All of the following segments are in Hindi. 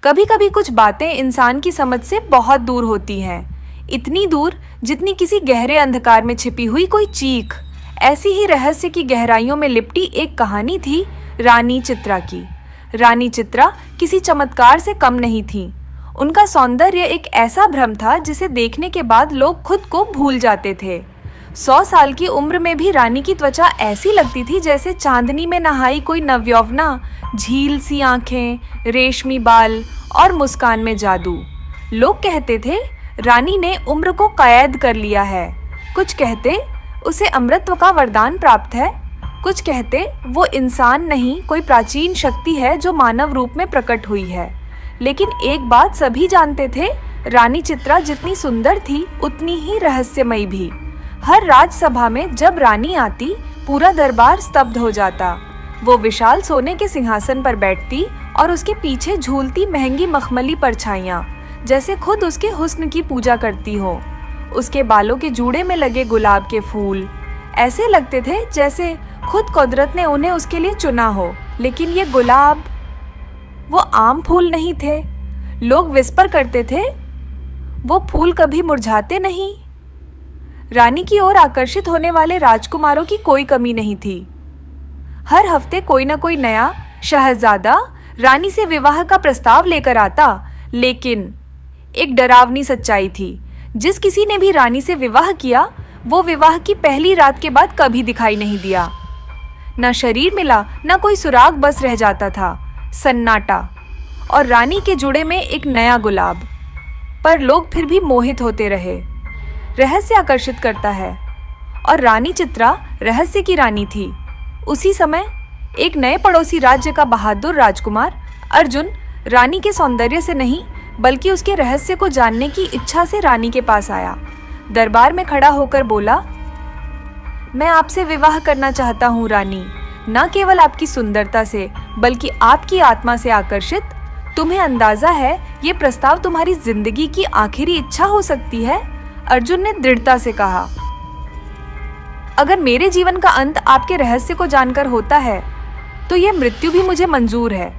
कभी कभी कुछ बातें इंसान की समझ से बहुत दूर होती हैं, इतनी दूर जितनी किसी गहरे अंधकार में छिपी हुई कोई चीख। ऐसी ही रहस्य की गहराइयों में लिपटी एक कहानी थी रानी चित्रा की। रानी चित्रा किसी चमत्कार से कम नहीं थी। उनका सौंदर्य एक ऐसा भ्रम था जिसे देखने के बाद लोग खुद को भूल जाते थे। 100 साल की उम्र में भी रानी की त्वचा ऐसी लगती थी जैसे चांदनी में नहाई कोई नवयौवना। झील सी आंखें, रेशमी बाल और मुस्कान में जादू। लोग कहते थे रानी ने उम्र को कैद कर लिया है। कुछ कहते उसे अमृतत्व का वरदान प्राप्त है। कुछ कहते वो इंसान नहीं, कोई प्राचीन शक्ति है जो मानव रूप में प्रकट हुई है। लेकिन एक बात सभी जानते थे, रानी चित्रा जितनी सुंदर थी उतनी ही रहस्यमयी भी। हर राजसभा में जब रानी आती, पूरा दरबार स्तब्ध हो जाता। वो विशाल सोने के सिंहासन पर बैठती और उसके पीछे झूलती महंगी मखमली परछाइयाँ जैसे खुद उसके हुस्न की पूजा करती हो। उसके बालों के जूड़े में लगे गुलाब के फूल ऐसे लगते थे जैसे खुद कुदरत ने उन्हें उसके लिए चुना हो। लेकिन ये गुलाब वो आम फूल नहीं थे। लोग विस्पर करते थे वो फूल कभी मुरझाते नहीं। रानी की ओर आकर्षित होने वाले राजकुमारों की कोई कमी नहीं थी। हर हफ्ते कोई न कोई नया शहजादा रानी से विवाह का प्रस्ताव लेकर आता। लेकिन एक डरावनी सच्चाई थी, जिस किसी ने भी रानी से विवाह किया वो विवाह की पहली रात के बाद कभी दिखाई नहीं दिया। न शरीर मिला, न कोई सुराग, बस रह जाता था सन्नाटा और रानी के जुड़े में एक नया गुलाब। पर लोग फिर भी मोहित होते रहे। रहस्य आकर्षित करता है और रानी चित्रा रहस्य की रानी थी। उसी समय एक नए पड़ोसी राज्य का बहादुर राजकुमार अर्जुन रानी के सौंदर्य से नहीं बल्कि उसके रहस्य को जानने की इच्छा से रानी के पास आया। दरबार में खड़ा होकर बोला, मैं आपसे विवाह करना चाहता हूँ रानी, न केवल आपकी सुंदरता से बल्कि आपकी आत्मा से आकर्षित। तुम्हें अंदाजा है ये प्रस्ताव तुम्हारी जिंदगी की आखिरी इच्छा हो सकती है। अर्जुन ने दृढ़ता से कहा, अगर मेरे जीवन का अंत आपके रहस्य को जानकर होता है तो यह मृत्यु भी मुझे मंजूर है।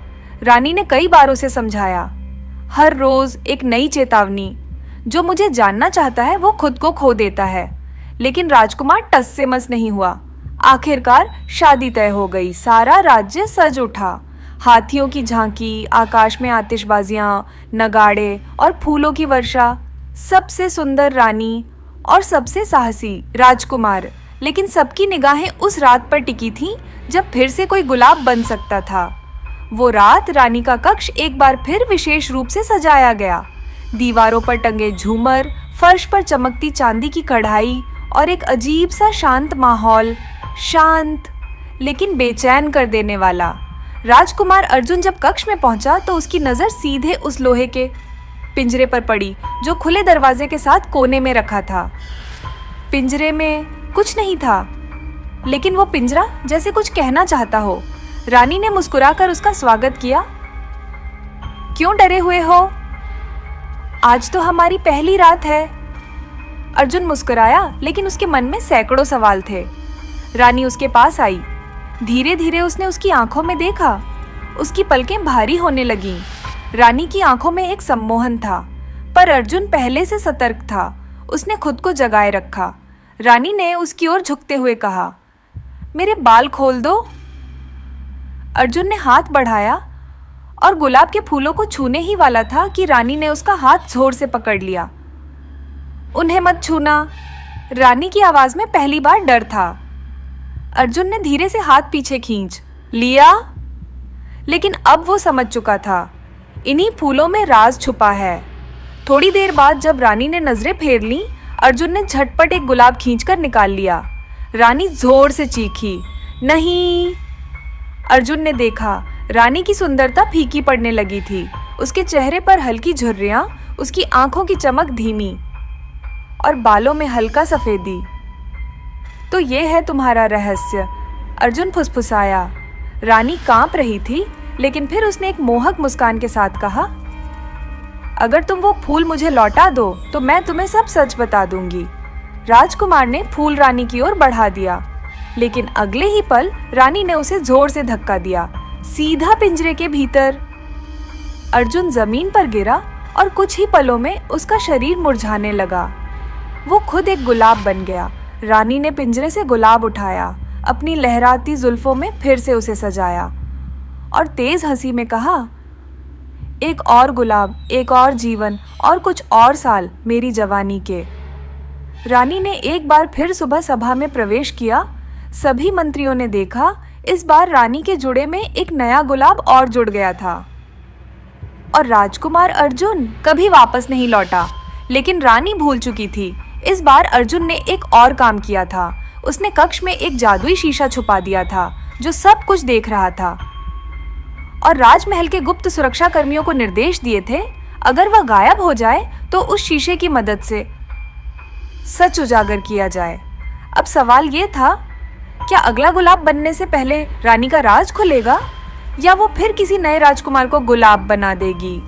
रानी ने कई बार उसे समझाया, हर रोज एक नई चेतावनी। जो मुझे जानना चाहता है वो खुद को खो देता है। लेकिन राजकुमार टस से मस नहीं हुआ। आखिरकार शादी तय हो गई। सारा राज्य सज उठा। हाथियों की झांकी, आकाश में आतिशबाजियां, नगाड़े और फूलों की वर्षा। सबसे सुंदर रानी और सबसे साहसी राजकुमार। लेकिन सबकी निगाहें उस रात पर टिकी थीं जब फिर से कोई गुलाब बन सकता था। वो रात रानी का कक्ष एक बार फिर विशेष रूप से सजाया गया। दीवारों पर टंगे झूमर, फर्श पर चमकती चांदी की कढ़ाई और एक अजीब सा शांत माहौल। शांत लेकिन बेचैन कर देने वाला। राजकुमार अर्जुन जब कक्ष में पहुंचा तो उसकी नजर सीधे उस लोहे के पिंजरे पर पड़ी जो खुले दरवाजे के साथ कोने में रखा था। पिंजरे में कुछ नहीं था, लेकिन वो पिंजरा जैसे कुछ कहना चाहता हो। रानी ने मुस्कुराकर उसका स्वागत किया। क्यों डरे हुए हो? आज तो हमारी पहली रात है। अर्जुन मुस्कुराया, लेकिन उसके मन में सैकड़ों सवाल थे। रानी उसके पास आई। धीरे धीरे उसने उसकी आंखों में देखा। उसकी पलकें भारी होने लगीं। रानी की आंखों में एक सम्मोहन था, पर अर्जुन पहले से सतर्क था। उसने खुद को जगाए रखा। रानी ने उसकी ओर झुकते हुए कहा, मेरे बाल खोल दो। अर्जुन ने हाथ बढ़ाया और गुलाब के फूलों को छूने ही वाला था कि रानी ने उसका हाथ जोर से पकड़ लिया। उन्हें मत छूना। रानी की आवाज में पहली बार डर था। अर्जुन ने धीरे से हाथ पीछे खींच लिया, लेकिन अब वो समझ चुका था, इन्हीं फूलों में राज छुपा है। थोड़ी देर बाद जब रानी ने नजरें फेर लीं, अर्जुन ने झटपट एक गुलाब खींचकर निकाल लिया। रानी जोर से चीखी, नहीं। अर्जुन ने देखा, रानी की सुंदरता फीकी पड़ने लगी थी। उसके चेहरे पर हल्की झुर्रियां, उसकी आंखों की चमक धीमी और बालों में हल्का सफेदी। तो ये है तुम्हारा रहस्य, अर्जुन फुसफुसाया। रानी कांप रही थी, लेकिन फिर उसने एक मोहक मुस्कान के साथ कहा, अगर तुम वो फूल मुझे लौटा दो तो मैं तुम्हें सब सच बता दूंगी। राजकुमार ने फूल रानी की ओर बढ़ा दिया, लेकिन अगले ही पल रानी ने उसे जोर से धक्का दिया, सीधा पिंजरे के भीतर। अर्जुन जमीन पर गिरा और कुछ ही पलों में उसका शरीर मुरझाने लगा। वो खुद एक गुलाब बन गया। रानी ने पिंजरे से गुलाब उठाया, अपनी लहराती जुल्फों में फिर से उसे सजाया और तेज हंसी में कहा, एक और गुलाब, एक और जीवन और कुछ और साल मेरी जवानी के। रानी ने एक बार फिर सुबह सभा में प्रवेश किया। सभी मंत्रियों ने देखा, इस बार रानी के जुड़े में एक नया गुलाब और जुड़ गया था। और राजकुमार अर्जुन कभी वापस नहीं लौटा। लेकिन रानी भूल चुकी थी। इस बार अर्जुन ने एक और काम किया था। उसने कक्ष में एक जादुई शीशा छुपा दिया था जो सब कुछ देख रहा था और राजमहल के गुप्त सुरक्षा कर्मियों को निर्देश दिए थे, अगर वह गायब हो जाए तो उस शीशे की मदद से सच उजागर किया जाए। अब सवाल ये था, क्या अगला गुलाब बनने से पहले रानी का राज खुलेगा या वो फिर किसी नए राजकुमार को गुलाब बना देगी?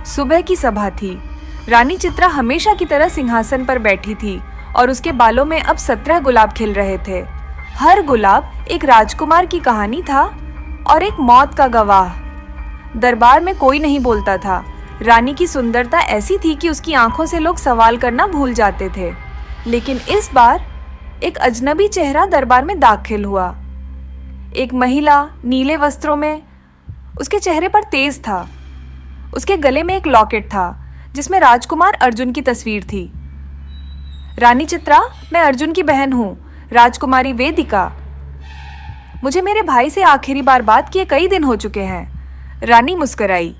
सुबह की सभा थी। रानी चित्रा हमेशा की तरह सिंहासन पर बैठी थी और उसके बालों में अब 17 गुलाब खिल रहे थे। हर गुलाब एक राजकुमार की कहानी था और एक मौत का गवाह। दरबार में कोई नहीं बोलता था। रानी की सुंदरता ऐसी थी कि उसकी आंखों से लोग सवाल करना भूल जाते थे। लेकिन इस बार एक अजनबी चेहरा दरबार में दाखिल हुआ। एक महिला नीले वस्त्रों में, उसके चेहरे पर तेज था। उसके गले में एक लॉकेट था जिसमें राजकुमार अर्जुन की तस्वीर थी। रानी चित्रा, मैं अर्जुन की बहन हूँ, राजकुमारी वेदिका। मुझे मेरे भाई से आखिरी बार बात किए कई दिन हो चुके हैं। रानी मुस्कुराई।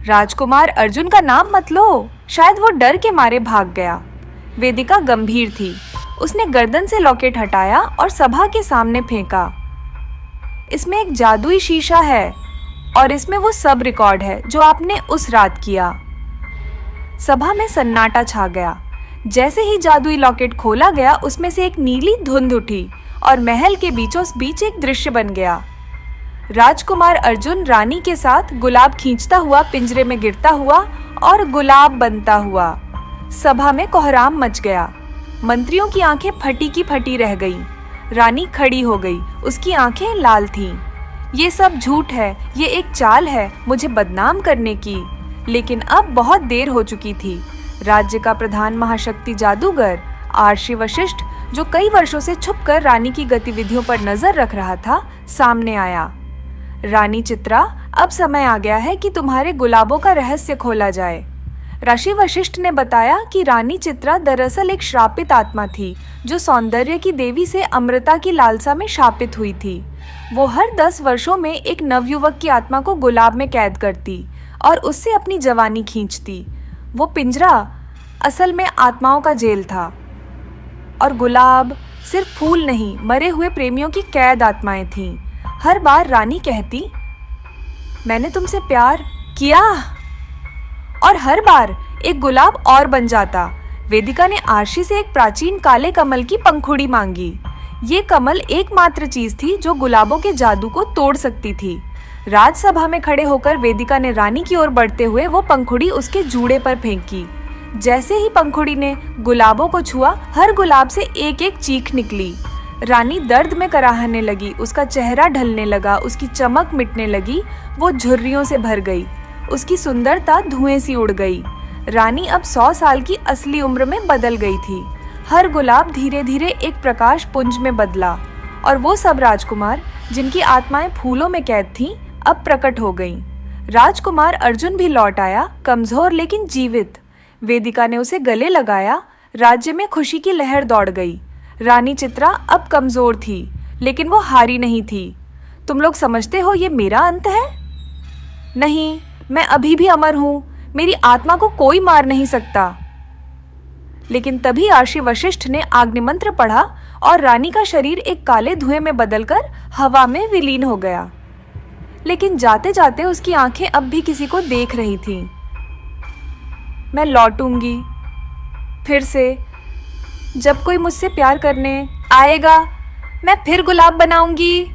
राजकुमार अर्जुन का नाम मत लो, शायद वो डर के मारे भाग गया। वेदिका गंभीर थी। उसने गर्दन से लॉकेट हटाया और सभा के सामने फेंका। इसमें एक जादुई शीशा है और इसमें वो सब रिकॉर्ड है जो आपने उस रात किया। सभा में सन्नाटा छा गया। जैसे ही जादुई लॉकेट खोला गया, उसमें से एक नीली धुंध उठी और महल के बीचों बीच एक दृश्य बन गया। राजकुमार अर्जुन रानी के साथ गुलाब खींचता हुआ पिंजरे में गिरता हुआ और गुलाब बनता हुआ। सभा में कोहराम मच गया। मंत्रियों की आंखें फटी की फटी रह गईं। रानी खड़ी हो गई। उसकी आंखें लाल थीं। ये सब झूठ है, ये एक चाल है मुझे बदनाम करने की। लेकिन अब बहुत देर हो चुकी थी। राज्य का प्रधान महाशक्ति जादूगर आर्षि वशिष्ठ, जो कई वर्षों से छुपकर रानी की गतिविधियों पर नजर रख रहा था, सामने आया। रानी चित्रा, अब समय आ गया है कि तुम्हारे गुलाबों का रहस्य खोला जाए। ऋषि वशिष्ठ ने बताया कि रानी चित्रा दरअसल एक श्रापित आत्मा थी जो सौंदर्य की देवी से अमृता की लालसा में शापित हुई थी। वो हर 10 वर्षों में एक नवयुवक की आत्मा को गुलाब में कैद करती और उससे अपनी जवानी खींचती। वो पिंजरा असल में आत्माओं का जेल था और गुलाब सिर्फ फूल नहीं, मरे हुए प्रेमियों की कैद आत्माएं थीं। हर बार रानी कहती, मैंने तुमसे प्यार किया, और हर बार एक गुलाब और बन जाता। वेदिका ने आर्षि से एक प्राचीन काले कमल की पंखुड़ी मांगी। ये कमल एकमात्र चीज थी जो गुलाबों के जादू को तोड़ सकती थी। राजसभा में खड़े होकर वेदिका ने रानी की ओर बढ़ते हुए वो पंखुड़ी उसके जूड़े पर फेंकी। जैसे ही पंखुड़ी ने गुलाबों को छुआ, हर गुलाब से एक एक चीख निकली। रानी दर्द में कराहने लगी। उसका चेहरा ढलने लगा, उसकी चमक मिटने लगी। वो झुर्रियों से भर गई। उसकी सुंदरता धुएं सी उड़ गई। रानी अब 100 साल की असली उम्र में बदल गई थी। हर गुलाब धीरे धीरे एक प्रकाश पुंज में बदला और वो सब राजकुमार जिनकी आत्माएं फूलों में कैद थीं, अब प्रकट हो गईं। राजकुमार अर्जुन भी लौट आया, कमजोर लेकिन जीवित। वेदिका ने उसे गले लगाया। राज्य में खुशी की लहर दौड़ गई। रानी चित्रा अब कमजोर थी, लेकिन वो हारी नहीं थी। तुम लोग समझते हो ये मेरा अंत है? नहीं, मैं अभी भी अमर हूं। मेरी आत्मा को कोई मार नहीं सकता। लेकिन तभी आर्षि वशिष्ठ ने आग्निमंत्र पढ़ा और रानी का शरीर एक काले धुएं में बदलकर हवा में विलीन हो गया। लेकिन जाते जाते उसकी आंखें अब भी किसी को देख रही थीं। मैं लौटूंगी फिर से। जब कोई मुझसे प्यार करने आएगा, मैं फिर गुलाब बनाऊंगी।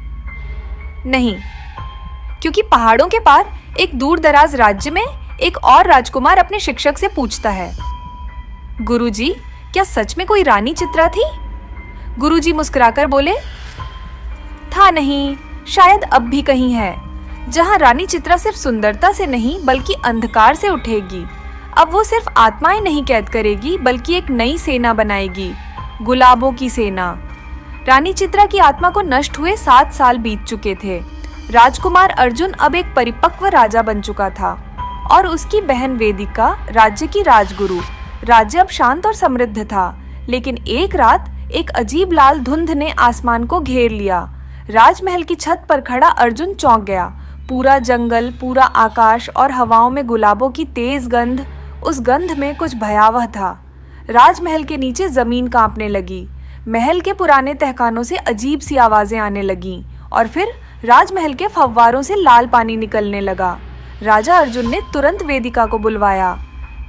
नहीं, क्योंकि पहाड़ों के पार एक दूर दराज राज्य में एक और राजकुमार अपने शिक्षक से पूछता है, गुरुजी, क्या सच में कोई रानी चित्रा थी? गुरुजी मुस्कुराकर बोले, था नहीं, शायद अब भी कहीं है। जहाँ रानी चित्रा सिर्फ सुंदरता से नहीं बल्कि अंधकार से उठेगी। अब वो सिर्फ आत्माएं नहीं कैद करेगी बल्कि एक नई सेना बनाएगी, गुलाबों की सेना। रानी चित्रा की आत्मा को नष्ट हुए 7 साल बीत चुके थे। राजकुमार अर्जुन अब एक परिपक्व राजा बन चुका था और उसकी बहन वेदिका राज्य की राजगुरु। राज्य अब शांत और समृद्ध था, लेकिन एक रात एक अजीब लाल धुंध ने आसमान को घेर लिया। राजमहल की छत पर खड़ा अर्जुन चौंक गया। पूरा जंगल, पूरा आकाश और हवाओं में गुलाबों की तेज गंध, उस गंध में कुछ भयावह था। राजमहल के नीचे जमीन कांपने लगी। महल के पुराने तहखानों से अजीब सी आवाजें आने लगीं और फिर राजमहल के फव्वारों से लाल पानी निकलने लगा। राजा अर्जुन ने तुरंत वेदिका को बुलवाया।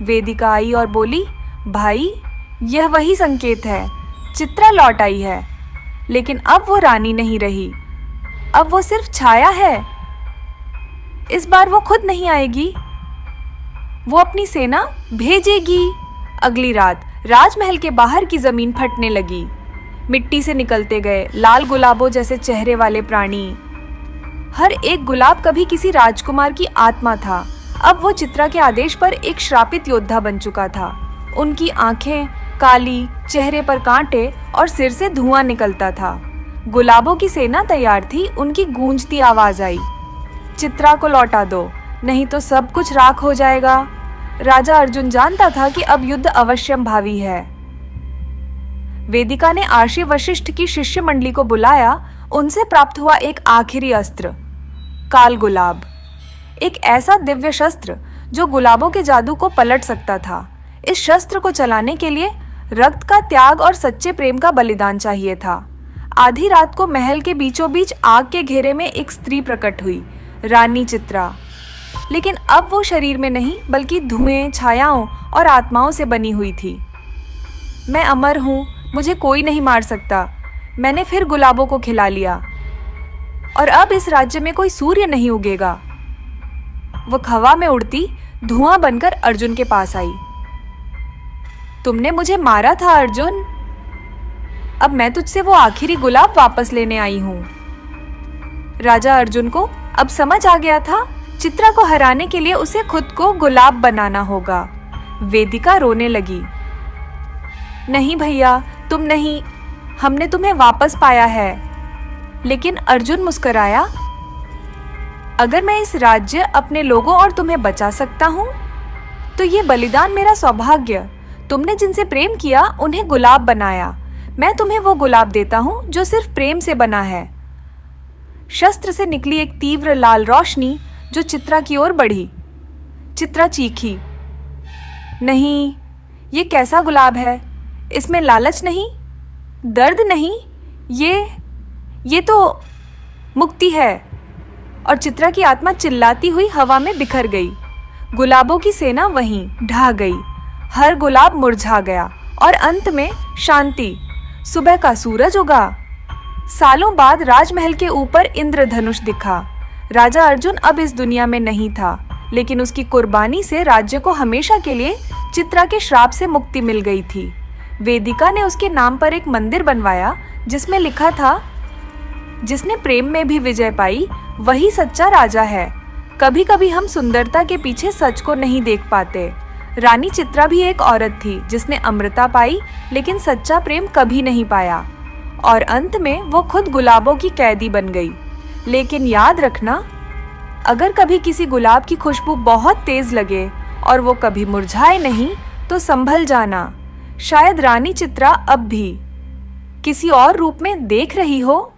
वेदिका आई और बोली, भाई, यह वही संकेत है, चित्रा लौट आई है। लेकिन अब वो रानी नहीं रही, अब वो सिर्फ छाया है। इस बार वो खुद नहीं आएगी, वो अपनी सेना भेजेगी। अगली रात राजमहल के बाहर की जमीन फटने लगी। मिट्टी से निकलते गए लाल गुलाबों जैसे चेहरे वाले प्राणी। हर एक गुलाब कभी किसी राजकुमार की आत्मा था। अब वो चित्रा के आदेश पर एक श्रापित योद्धा बन चुका था। उनकी आंखें काली, चेहरे पर कांटे और सिर से धुआं निकलता था। गुलाबों की सेना तैयार थी। उनकी गूंजती आवाज आई, चित्रा को लौटा दो, नहीं तो सब कुछ राख हो जाएगा। राजा अर्जुन जानता था कि अब युद्ध अवश्यंभावी है। वेदिका ने आर्षि वशिष्ठ की शिष्य मंडली को बुलाया। उनसे प्राप्त हुआ एक आखिरी अस्त्र, काल गुलाब, एक ऐसा दिव्य शस्त्र जो गुलाबों के जादू को पलट सकता था। इस शस्त्र को चलाने के लिए रक्त का त्याग और सच्चे प्रेम का बलिदान चाहिए था। आधी रात को महल के बीचों बीच आग के घेरे में एक स्त्री प्रकट हुई, रानी चित्रा। लेकिन अब वो शरीर में नहीं बल्कि धुएं, छायाओं और आत्माओं से बनी हुई थी। मैं अमर हूँ, मुझे कोई नहीं मार सकता। मैंने फिर गुलाबों को खिला लिया और अब इस राज्य में कोई सूर्य नहीं उगेगा। वो हवा में उड़ती धुआं बनकर अर्जुन के पास आई। तुमने मुझे मारा था अर्जुन, अब मैं तुझसे वो आखिरी गुलाब वापस लेने आई हूं। राजा अर्जुन को अब समझ आ गया था, चित्रा को हराने के लिए उसे खुद को गुलाब बनाना होगा। वेदिका रोने लगी, नहीं भैया, तुम नहीं, हमने तुम्हें वापस पाया है। लेकिन अर्जुन मुस्कुराया, अगर मैं इस राज्य, अपने लोगों और तुम्हें बचा सकता हूं तो ये बलिदान मेरा सौभाग्य। तुमने जिनसे प्रेम किया उन्हें गुलाब बनाया, मैं तुम्हें वो गुलाब देता हूं जो सिर्फ प्रेम से बना है। शस्त्र से निकली एक तीव्र लाल रोशनी जो चित्रा की ओर बढ़ी। चित्रा चीखी, नहीं, ये कैसा गुलाब है? इसमें लालच नहीं, दर्द नहीं, ये तो मुक्ति है। और चित्रा की आत्मा चिल्लाती हुई हवा में बिखर गई। गुलाबों की सेना वहीं ढह गई। हर गुलाब मुरझा गया और अंत में शांति। सुबह का सूरज उगा। सालों बाद राजमहल के ऊपर इंद्रधनुष दिखा। राजा अर्जुन अब इस दुनिया में नहीं था, लेकिन उसकी कुर्बानी से राज्य को हमेशा के लिए चित्रा के श्राप से मुक्ति मिल गई थी। वेदिका ने उसके नाम पर एक मंदिर बनवाया जिसमें लिखा था, जिसने प्रेम में भी विजय पाई वही सच्चा राजा है। कभी कभी हम सुंदरता के पीछे सच को नहीं देख पाते। रानी चित्रा भी एक औरत थी जिसने अमृता पाई, लेकिन सच्चा प्रेम कभी नहीं पाया और अंत में वो खुद गुलाबों की कैदी बन गई। लेकिन याद रखना, अगर कभी किसी गुलाब की खुशबू बहुत तेज लगे और वो कभी मुरझाए नहीं तो संभल जाना। शायद रानी चित्रा अब भी किसी और रूप में देख रही हो।